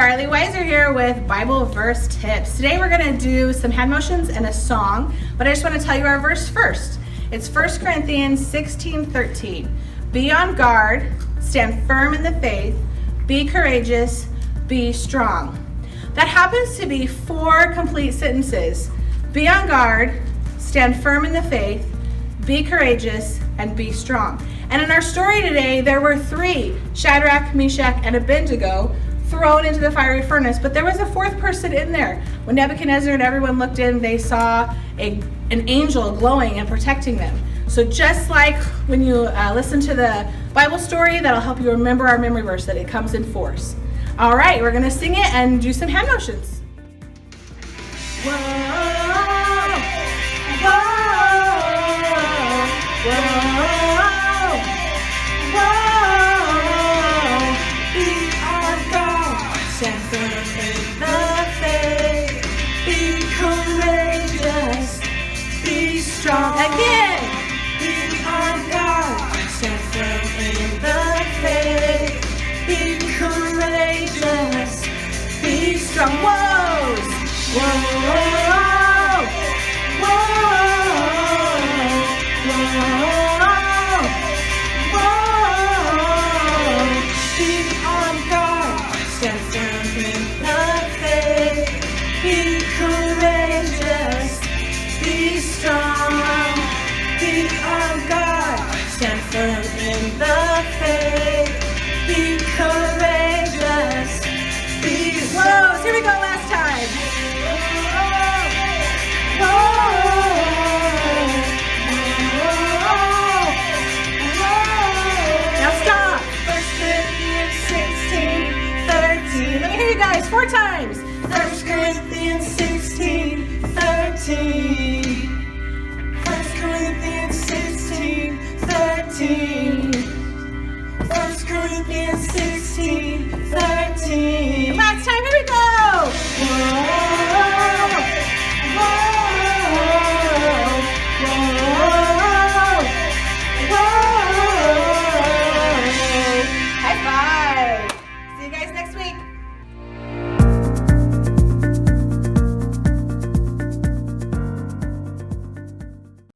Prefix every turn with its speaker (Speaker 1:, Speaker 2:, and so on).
Speaker 1: Charlie Weiser here with Bible verse tips. Today we're going to do some hand motions and a song, but I just want to tell you our verse first. It's 1 Corinthians 16:13. Be on guard, stand firm in the faith, be courageous, be strong. That happens to be 4 complete sentences. Be on guard, stand firm in the faith, be courageous, and be strong. And in our story today, there were 3, Shadrach, Meshach, and Abednego, thrown into the fiery furnace, but there was a 4th person in there. When Nebuchadnezzar and everyone looked in, they saw an angel glowing and protecting them. So just like when you listen to the Bible story, that'll help you remember our memory verse, that it comes in force. All right, we're gonna sing it and do some hand motions. Whoa, whoa, whoa. Stand firm in the faith, be courageous, be strong. Again, be on guard. Stand firm in the faith, be courageous, be strong. Whoa, whoa, whoa, whoa, whoa. Be on guard. Stand firm in the faith, be courageous, be strong, be on guard. Stand firm in the faith, be courageous, be strong. Whoa, here we go last time. Whoa, whoa. Now stop. 1 Corinthians 16:13. Let me hear you guys 4 times. 1 Corinthians 16:13. 1 Corinthians 16:13. 1 Corinthians 16:13.